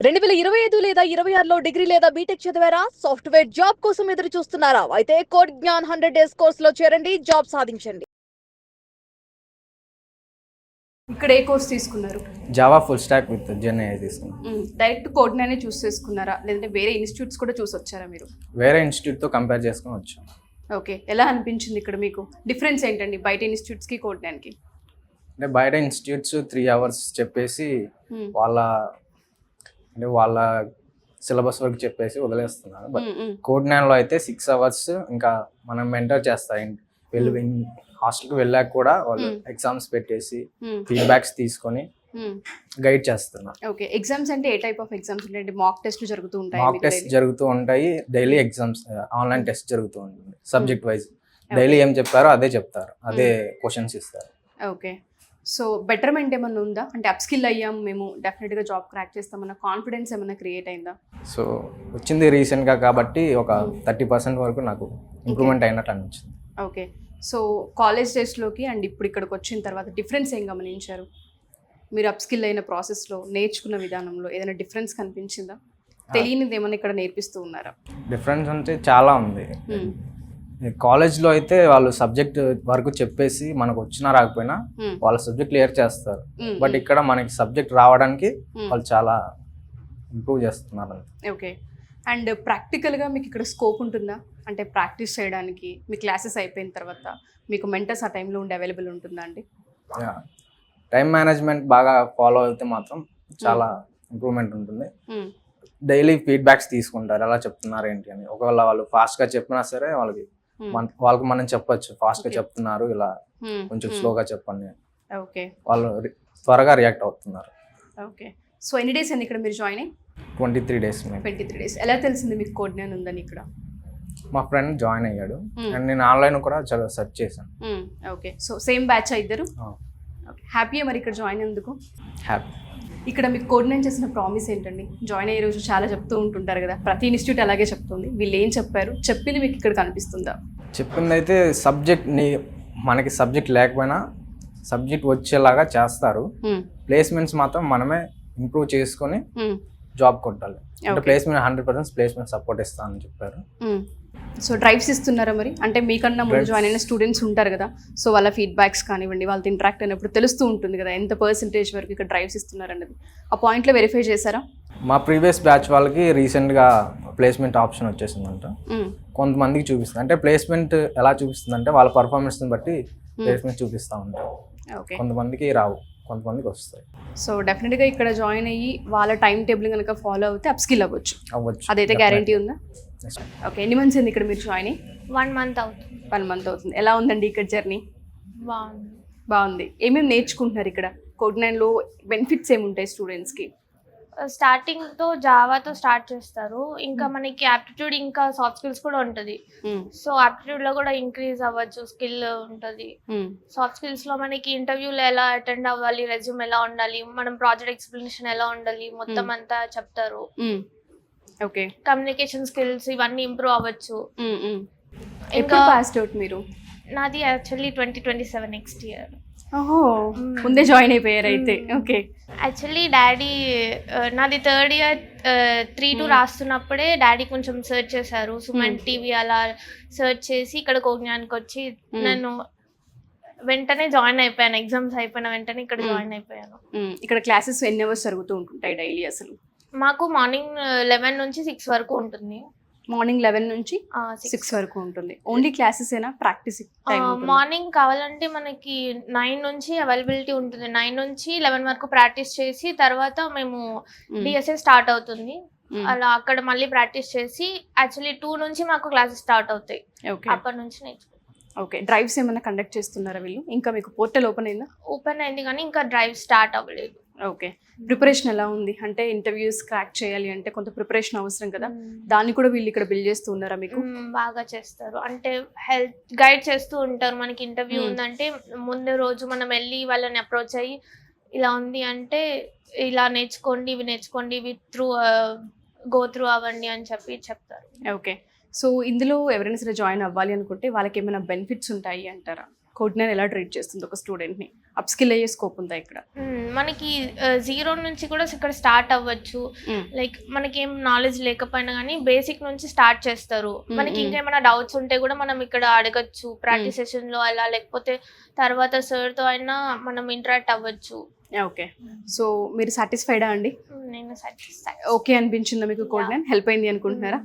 2025 లేదా 26లో డిగ్రీ లేదా బీటెక్ చదివారా? సాఫ్ట్‌వేర్ జాబ్ కోసం ఎదురు చూస్తున్నారా? అయితే కోడ్ జ్ఞాన్ 100 డేస్ కోర్సులో చేరండి, జాబ్ సాధించండి. ఇక్కడ ఏ కోర్స్ తీసుకున్నారు? Java full stack with Gen AI తీసుకున్నాను. డైరెక్ట్ కోడ్నే చూస్ చేసుకున్నారా, లేదంటే వేరే ఇన్స్టిట్యూట్స్ కూడా చూసి వచ్చారా మీరు? వేరే ఇన్స్టిట్యూట్తో కంపేర్ చేసుకొని వచ్చాం. ఓకే, ఎలా అనిపించింది ఇక్కడ మీకు? డిఫరెన్స్ ఏంటండి బయట ఇన్స్టిట్యూట్స్కి కోడ్నానికి? అంటే బయట ఇన్స్టిట్యూట్స్ 3 అవర్స్ చెప్పేసి వాళ్ళ సిలబస్ వరకు చెప్పేసి వదిలేస్తున్నారు. బట్ కోడ్ 9లో అయితే 6 అవర్స్ ఇంకా మనం మెంటర్ చేస్తాయి. వెళ్ళి హాస్టల్కి వెళ్ళాక కూడా వాళ్ళు ఎగ్జామ్స్ పెట్టేసి ఫీడ్బ్యాక్స్ తీసుకొని గైడ్ చేస్తున్నారు. ఓకే, ఎగ్జామ్స్ అంటే ఏ టైప్ ఆఫ్ ఎగ్జామ్స్ ఉంటాయి? మాక్ టెస్ట్ జరుగుతూ ఉంటాయి? మాక్ టెస్ట్ జరుగుతూ ఉంటాయి, డైలీ ఎగ్జామ్స్ ఆన్లైన్ టెస్ట్ జరుగుతూ ఉంటుంది. సబ్జెక్ట్ వైజ్ డైలీ ఏం చెప్పారో అదే చెప్తారు, అదే క్వశ్చన్స్ ఇస్తారు. ఓకే, సో బెటర్మెంట్ ఏమన్నా ఉందా? అంటే అప్స్కిల్ అయ్యాం మేము, డెఫినెట్గా జాబ్ క్రాక్ చేస్తామన్న కాన్ఫిడెన్స్ ఏమైనా క్రియేట్ అయిందా? సో వచ్చింది రీసెంట్గా కాబట్టి ఒక 30% వరకు నాకు ఇంప్రూవ్మెంట్ అయినట్టు అనిపించింది. ఓకే, సో కాలేజ్ డేస్లోకి అండ్ ఇప్పుడు ఇక్కడికి వచ్చిన తర్వాత డిఫరెన్స్ ఏం గమనించారు? మీరు అప్స్కిల్ అయిన ప్రాసెస్లో, నేర్చుకున్న విధానంలో ఏదైనా డిఫరెన్స్ కనిపించిందా? తెలియనిది ఏమైనా ఇక్కడ నేర్పిస్తూ ఉన్నారా? డిఫరెన్స్ అంటే చాలా ఉంది. కాలేజ్లో అయితే వాళ్ళు సబ్జెక్ట్ వరకు చెప్పేసి మనకు వచ్చినా రాకపోయినా వాళ్ళ సబ్జెక్ట్ క్లియర్ చేస్తారు. బట్ ఇక్కడ మనకి సబ్జెక్ట్ రావడానికి వాళ్ళు చాలా ఇంప్రూవ్ చేస్తున్నారు. ఓకే, అండ్ ప్రాక్టికల్గా మీకు ఇక్కడ స్కోప్ ఉంటుందా? అంటే ప్రాక్టీస్ చేయడానికి మీ క్లాసెస్ అయిపోయిన తర్వాత మీకు మెంటర్స్ ఆ టైంలో ఉండి అవైలబుల్ ఉంటుందా అండి? టైం మేనేజ్మెంట్ బాగా ఫాలో అయితే మాత్రం చాలా ఇంప్రూవ్మెంట్ ఉంటుంది. డైలీ ఫీడ్బ్యాక్స్ తీసుకుంటారు, ఎలా చెప్తున్నారు ఏంటి అని. ఒకవేళ వాళ్ళు ఫాస్ట్గా చెప్పినా సరే వాళ్ళకి మనం చెప్పొచ్చు, ఫాస్ట్గా చెప్తున్నారు, ఇలా కొంచెం స్లోగా చెప్పండి. ఓకే, వాళ్ళు త్వరగా రియాక్ట్ అవుతున్నారు. ఓకే, సో ఎన్ని డేస్ అండి ఇక్కడ మీరు జాయిన్ అయ్యి? 23 డేస్. 23 డేస్. ఎలా తెలిసింది మీకు కోడ్ జ్ఞాన్ ఉందని ఇక్కడ? మా ఫ్రెండ్ జాయిన్ అయ్యాడు అండ్ నేను ఆన్లైన్ కూడా చాలా సెర్చ్ చేశాను. ఓకే, సో సేమ్ బ్యాచ్ ఇద్దరు? ఓకే, హ్యాపీయా మరి ఇక్కడ జాయిన్ అయ్యేందుకు? హ్యాపీ. ఇక్కడ మీకు కోఆర్డినేట్ చేసిన ప్రామిస్ ఏంటండి? జాయిన్ అయ్యే రోజు చాలా చెప్తూ ఉంటుంటారు కదా, ప్రతి ఇన్స్టిట్యూట్ అలాగే చెప్తుంది. వీళ్ళు ఏం చెప్పారు, చెప్పింది మీకు ఇక్కడ కనిపిస్తుందా? చెప్పింది అయితే మనకి సబ్జెక్ట్ లేకపోయినా సబ్జెక్ట్ వచ్చేలాగా చేస్తారు. ప్లేస్మెంట్స్ మాత్రం మనమే ఇంప్రూవ్ చేసుకొని జాబ్ కొట్టాలి. అంటే ప్లేస్మెంట్ 100% ప్లేస్మెంట్ సపోర్ట్ ఇస్తానని చెప్పారు. సో డ్రైవ్స్ ఇస్తున్నారా మరి? అంటే మీకన్నా ముందు జాయిన్ అయిన స్టూడెంట్స్ ఉంటారు కదా, సో వాళ్ళ ఫీడ్బ్యాక్స్ కానివ్వండి, వాళ్ళతో ఇంటరాక్ట్ అయినప్పుడు తెలుస్తూ ఉంటుంది కదా ఎంత పర్సెంటేజ్ వరకు ఇక్కడ డ్రైవ్స్ ఇస్తున్నారు అన్నది. ఆ పాయింట్లో వెరిఫై చేశారా? మా ప్రీవియస్ బ్యాచ్ వాళ్ళకి రీసెంట్గా ప్లేస్మెంట్ ఆప్షన్ వచ్చేసిందంట. కొంతమందికి చూపిస్తుంది. అంటే ప్లేస్మెంట్ ఎలా చూపిస్తుంది అంటే వాళ్ళ పర్ఫార్మెన్స్ని బట్టి ప్లేస్మెంట్ చూపిస్తూ ఉంటారు. కొంతమందికి రావు, కొంతమందికి వస్తాయి. సో డెఫినెట్గా ఇక్కడ జాయిన్ అయ్యి వాళ్ళ టైం టేబుల్ కనుక ఫాలో అవుతే అప్స్కిల్ అవ్వచ్చు, అదైతే గ్యారంటీ ఉందా? ఓకే, ఎన్ని మంత్స్ అయింది ఇక్కడ మీరు జాయిన్ అయ్యి? 1 month అవుతుంది. 1 month అవుతుంది. ఎలా ఉందండి ఇక్కడ జర్నీ? బాగుంది. ఏమేమి నేర్చుకుంటున్నారు ఇక్కడ? కోడ్ 9లో బెనిఫిట్స్ ఏముంటాయి స్టూడెంట్స్కి? స్టార్టింగ్తో జావాతో స్టార్ట్ చేస్తారు, ఇంకా మనకి యాప్టిట్యూడ్ ఇంకా సాఫ్ట్ స్కిల్స్ కూడా ఉంటుంది. సో యాప్టిట్యూడ్లో కూడా ఇంక్రీజ్ అవ్వచ్చు, స్కిల్ ఉంటుంది. సాఫ్ట్ స్కిల్స్లో మనకి ఇంటర్వ్యూలో ఎలా అటెండ్ అవ్వాలి, రెజ్యూమ్ ఎలా ఉండాలి, మనం ప్రాజెక్ట్ ఎక్స్ప్లెనేషన్ ఎలా ఉండాలి, మొత్తం అంతా చెప్తారు. ఓకే, కమ్యూనికేషన్ స్కిల్స్ ఇవన్నీ ఇంప్రూవ్ అవ్వచ్చు. ఇంకా పాస్డ్ అవుట్ మీరు? నాది యాక్చువల్లీ 2027 నెక్స్ట్ ఇయర్. ఓహో, ముందే జాయిన్ అయిపోయారు అయితే. ఓకే, యాక్చువల్లీ డాడీ నాది 3rd year 3-2 రాస్తున్నప్పుడే డాడీ కొంచెం సెర్చ్ చేశారు, సుమన్ టీవీ అలా సెర్చ్ చేసి ఇక్కడ కోజ్ఞానికి వచ్చి నేను వెంటనే జాయిన్ అయిపోయాను. ఎగ్జామ్స్ అయిపోయిన వెంటనే ఇక్కడ జాయిన్ అయిపోయాను. ఇక్కడ క్లాసెస్ ఎన్ని అవర్స్ జరుగుతూ ఉంటుంటాయి డైలీ అసలు? మాకు మార్నింగ్ 11 నుంచి 6 వరకు ఉంటుంది. మార్నింగ్ 11 నుంచి 6 వరకు ఉంటుంది. ఓన్లీ క్లాసెస్ ఏనా, ప్రాక్టీస్? మార్నింగ్ కావాలంటే మనకి 9 నుంచి అవైలబిలిటీ ఉంటుంది. 9 నుంచి 11 వరకు ప్రాక్టీస్ చేసి తర్వాత మేము డిఎస్ఏ స్టార్ట్ అవుతుంది. అలా అక్కడ మళ్ళీ ప్రాక్టీస్ చేసి యాక్చువల్లీ 2 నుంచి మాకు క్లాసెస్ స్టార్ట్ అవుతాయి. అప్పటి నుంచి నేర్చుకుంటాం. ఓకే, డ్రైవ్స్ ఏమైనా కండక్ట్ చేస్తున్నారా వీళ్ళు? ఇంకా మీకు పోర్టల్ ఓపెన్ అయిందా? ఓపెన్ అయింది కానీ ఇంకా డ్రైవ్ స్టార్ట్ అవ్వలేదు. ఓకే, ప్రిపరేషన్ ఎలా ఉంది? అంటే ఇంటర్వ్యూస్ క్రాక్ చేయాలి అంటే కొంత ప్రిపరేషన్ అవసరం కదా, దాన్ని కూడా వీళ్ళు ఇక్కడ బిల్డ్ చేస్తూ ఉన్నారా మీకు? బాగా చేస్తారు, అంటే హెల్ప్ గైడ్ చేస్తూ ఉంటారు. మనకి ఇంటర్వ్యూ ఉందంటే ముందు రోజు మనం వెళ్ళి వాళ్ళని అప్రోచ్ అయ్యి ఇలా ఉంది అంటే ఇలా నేర్చుకోండి, ఇవి నేర్చుకోండి, ఇవి గో త్రూ అవ్వండి అని చెప్పి చెప్తారు. ఓకే, సో ఇందులో ఎవరైనా సరే జాయిన్ అవ్వాలి అనుకుంటే వాళ్ళకి ఏమైనా బెనిఫిట్స్ ఉంటాయి అంటారా కోడ్9 ఎలా ట్రీట్ చేస్తుంది ఒక స్టూడెంట్ని? అప్ స్కిల్ అయ్యే స్కోప్ ఉందా ఇక్కడ? మనకి 0 నుంచి కూడా ఇక్కడ స్టార్ట్ అవ్వచ్చు. లైక్ మనకి ఏం నాలెడ్జ్ లేకపోయినా కానీ బేసిక్ నుంచి స్టార్ట్ చేస్తారు. మనకి ఇంకేమైనా డౌట్స్ ఉంటే కూడా మనం ఇక్కడ అడగచ్చు ప్రాక్టీస్ సెషన్ లో అలా, లేకపోతే తర్వాత సార్ తో అయినా మనం ఇంటరాక్ట్ అవ్వచ్చు. ఓకే, సో మీరు సాటిస్ఫైడా అండి? నేను సాటిస్ఫై. ఓకే అనిపించిందా మీకు కోడ్9? హెల్ప్ అయింది అనుకుంటున్నారా?